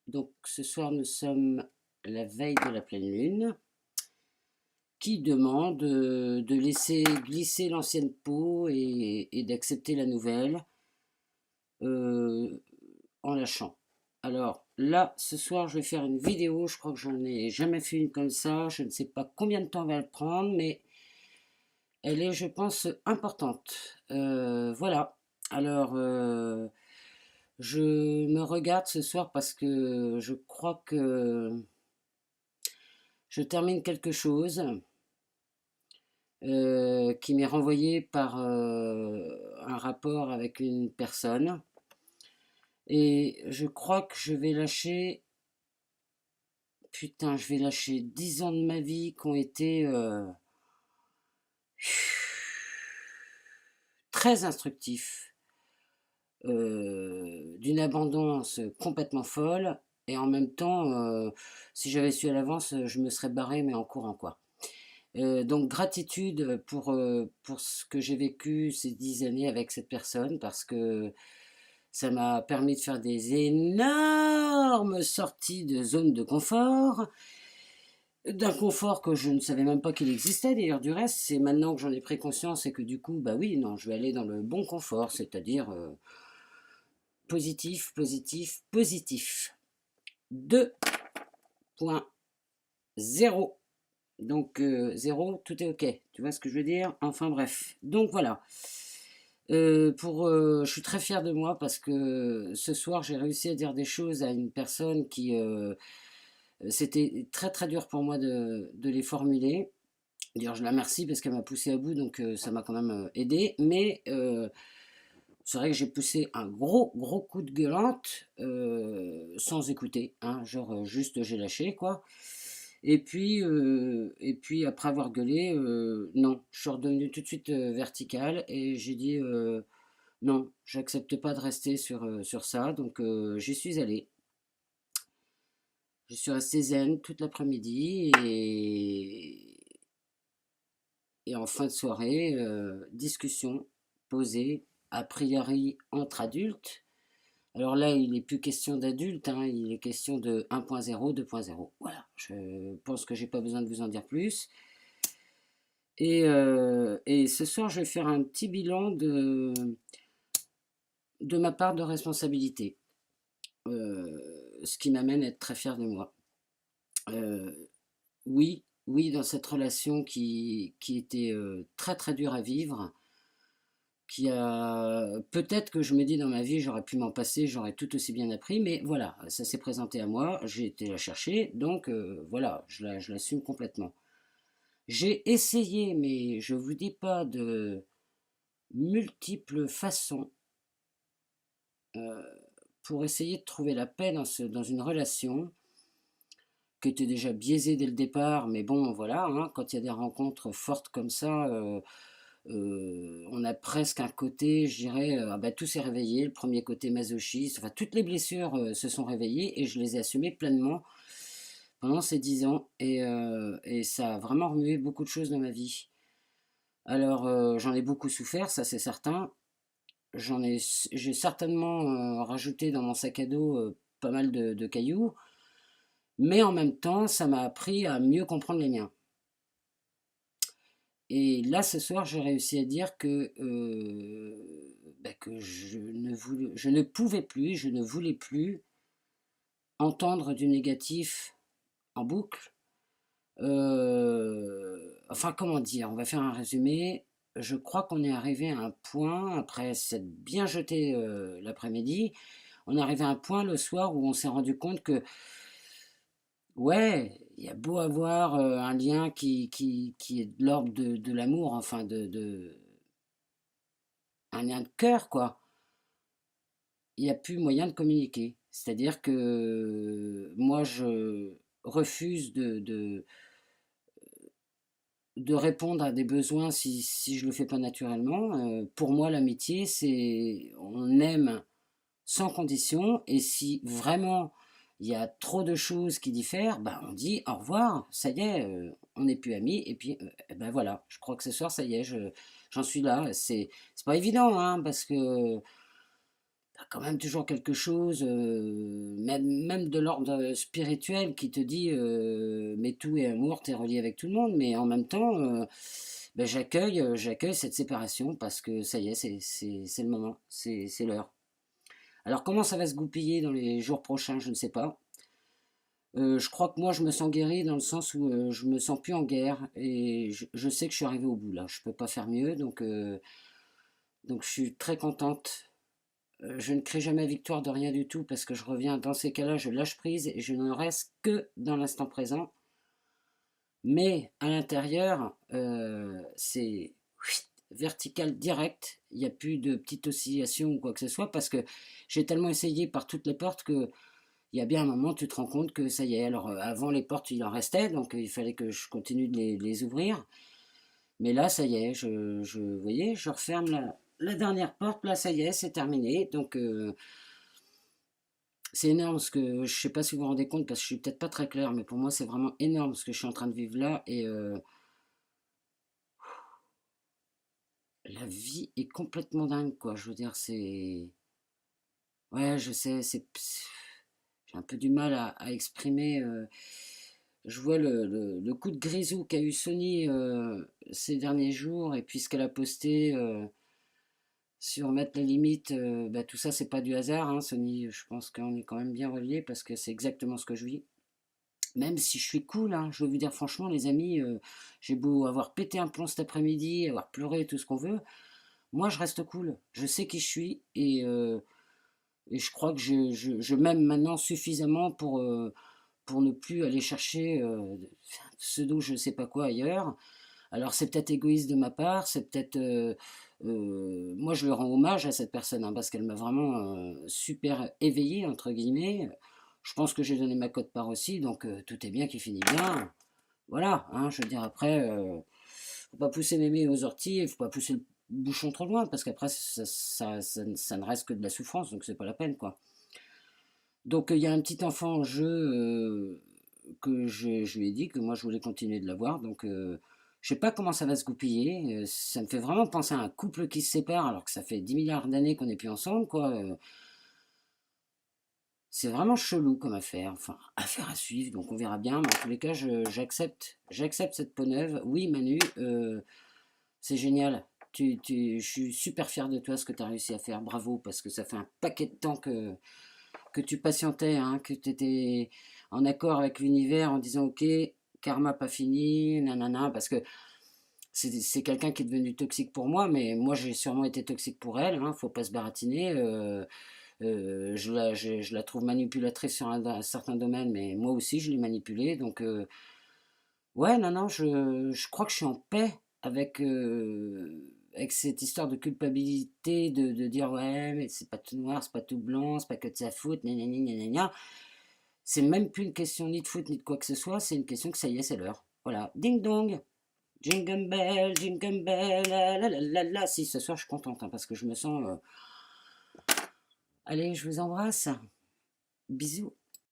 Donc ce soir nous sommes la veille de la pleine lune qui demande de laisser glisser l'ancienne peau et d'accepter la nouvelle euh, en lâchant. Alors là, ce soir, je vais faire une vidéo. Je crois que j'en ai jamais fait une comme ça. Je ne sais pas combien de temps elle va le prendre, mais elle est, je pense, importante. Voilà. Alors, je me regarde ce soir parce que je crois que je termine quelque chose qui m'est renvoyé par un rapport avec une personne. Et je crois que je vais lâcher, putain, je vais lâcher 10 ans de ma vie qui ont été très instructifs, d'une abondance complètement folle. Et en même temps, si j'avais su à l'avance, je me serais barré, mais en courant, quoi. Donc gratitude pour ce que j'ai vécu ces 10 années avec cette personne, parce que ça m'a permis de faire des énormes sorties de zone de confort, d'un confort que je ne savais même pas qu'il existait d'ailleurs. Du reste, c'est maintenant que j'en ai pris conscience et que du coup, bah oui, non, je vais aller dans le bon confort, c'est-à-dire positif, positif, positif. 2.0. Donc 0, tout est ok. Tu vois ce que je veux dire? Enfin bref. Donc voilà. Je suis très fière de moi parce que ce soir j'ai réussi à dire des choses à une personne qui c'était très très dur pour moi de les formuler. D'ailleurs je la remercie parce qu'elle m'a poussé à bout, donc ça m'a quand même aidé. Mais c'est vrai que j'ai poussé un gros gros coup de gueulante sans écouter, hein, genre juste j'ai lâché, quoi. Et puis après avoir gueulé, non, je suis redevenu tout de suite vertical et j'ai dit non, j'accepte pas de rester sur ça, donc j'y suis allé. Je suis resté zen toute l'après-midi et en fin de soirée, discussion posée, a priori entre adultes. Alors là, il n'est plus question d'adultes, hein, il est question de 1.0, 2.0. Voilà, je pense que j'ai pas besoin de vous en dire plus. Et ce soir, je vais faire un petit bilan de ma part de responsabilité, ce qui m'amène à être très fier de moi. Euh, oui, oui, dans cette relation qui était très très dure à vivre, qui a peut-être que je me dis dans ma vie j'aurais pu m'en passer, j'aurais tout aussi bien appris, mais voilà, ça s'est présenté à moi, j'ai été la chercher, donc voilà, je l'assume complètement. J'ai essayé, mais je vous dis pas de multiples façons euh, pour essayer de trouver la paix dans une relation qui était déjà biaisée dès le départ, mais bon, voilà, hein, quand il y a des rencontres fortes comme ça, on a presque un côté, je dirais, ah bah, tout s'est réveillé, le premier côté masochiste, enfin toutes les blessures se sont réveillées et je les ai assumées pleinement pendant ces 10 ans et ça a vraiment remué beaucoup de choses dans ma vie. Alors j'en ai beaucoup souffert, ça c'est certain. J'ai certainement rajouté dans mon sac à dos pas mal de cailloux, mais en même temps, ça m'a appris à mieux comprendre les miens. Et là, ce soir, j'ai réussi à dire que je ne pouvais plus, je ne voulais plus entendre du négatif en boucle. Enfin, comment dire, on va faire un résumé. Je crois qu'on est arrivé à un point, après s'être bien jeté l'après-midi, on est arrivé à un point le soir où on s'est rendu compte que, ouais, il y a beau avoir un lien qui est de l'ordre de l'amour, enfin un lien de cœur, quoi. Il n'y a plus moyen de communiquer. C'est-à-dire que moi, je refuse de répondre à des besoins si je ne le fais pas naturellement. Pour moi, l'amitié, c'est on aime sans condition, et si vraiment il y a trop de choses qui diffèrent, ben on dit au revoir, ça y est, on n'est plus amis, et puis ben voilà, je crois que ce soir, ça y est, j'en suis là. C'est pas évident, hein, parce que quand même toujours quelque chose, même de l'ordre spirituel qui te dit mais tout est amour, t'es relié avec tout le monde, mais en même temps, ben, j'accueille cette séparation parce que ça y est, c'est le moment, c'est l'heure. Alors comment ça va se goupiller dans les jours prochains, je ne sais pas. Je crois que moi je me sens guéri dans le sens où je me sens plus en guerre et je sais que je suis arrivé au bout là, je peux pas faire mieux, donc je suis très contente. Je ne crée jamais victoire de rien du tout parce que je reviens dans ces cas-là, je lâche prise et je ne reste que dans l'instant présent. Mais à l'intérieur, c'est vertical direct. Il n'y a plus de petite oscillation ou quoi que ce soit parce que j'ai tellement essayé par toutes les portes que il y a bien un moment, tu te rends compte que ça y est. Alors avant les portes, il en restait, donc il fallait que je continue de les ouvrir. Mais là, ça y est, vous voyez, je referme la dernière porte. Là, ça y est, c'est terminé. Donc c'est énorme ce que je sais pas si vous vous rendez compte parce que je suis peut-être pas très clair, mais pour moi c'est vraiment énorme ce que je suis en train de vivre là et la vie est complètement dingue quoi. Je veux dire c'est ouais je sais j'ai un peu du mal à exprimer. Je vois le coup de grisou qu'a eu Sony ces derniers jours et puis ce qu'elle a posté sur mettre les limites. Bah, tout ça c'est pas du hasard hein, Sony. Je pense qu'on est quand même bien reliés parce que c'est exactement ce que je vis. Même si je suis cool, hein, je veux vous dire franchement, les amis, j'ai beau avoir pété un plomb cet après-midi, avoir pleuré, tout ce qu'on veut, moi je reste cool. Je sais qui je suis et je crois que je m'aime maintenant suffisamment pour ne plus aller chercher pseudo je sais pas quoi ailleurs. Alors c'est peut-être égoïste de ma part, c'est peut-être... moi je le rends hommage à cette personne hein, parce qu'elle m'a vraiment super éveillé, entre guillemets. Je pense que j'ai donné ma cote-part aussi, donc tout est bien qui finit bien. Voilà, hein, je veux dire après, faut pas pousser mémé aux orties, il faut pas pousser le bouchon trop loin parce qu'après ça ne reste que de la souffrance, donc c'est pas la peine quoi. Donc il y a un petit enfant en jeu que je lui ai dit que moi je voulais continuer de l'avoir, donc je sais pas comment ça va se goupiller. Ça me fait vraiment penser à un couple qui se sépare alors que ça fait 10 milliards d'années qu'on n'est plus ensemble, quoi. C'est vraiment chelou comme affaire, enfin, affaire à suivre, donc on verra bien, mais en tous les cas, j'accepte cette peau neuve. Oui, Manu, c'est génial. Je suis super fier de toi, ce que tu as réussi à faire, bravo, parce que ça fait un paquet de temps que tu patientais, hein, que tu étais en accord avec l'univers en disant, ok, karma pas fini, nanana, parce que c'est quelqu'un qui est devenu toxique pour moi, mais moi j'ai sûrement été toxique pour elle, hein, faut pas se baratiner. Je la trouve manipulatrice sur un certain domaine, mais moi aussi je l'ai manipulée. Donc, ouais, non, non, je crois que je suis en paix avec cette histoire de culpabilité, de dire ouais, mais c'est pas tout noir, c'est pas tout blanc, c'est pas que de sa faute, gna gna gna gna gna. C'est même plus une question ni de foot ni de quoi que ce soit, c'est une question que ça y est, c'est l'heure. Voilà, ding dong, jingle bell, la la la la la. Si, ce soir je suis contente hein, parce que je me sens. Allez, je vous embrasse. Bisous.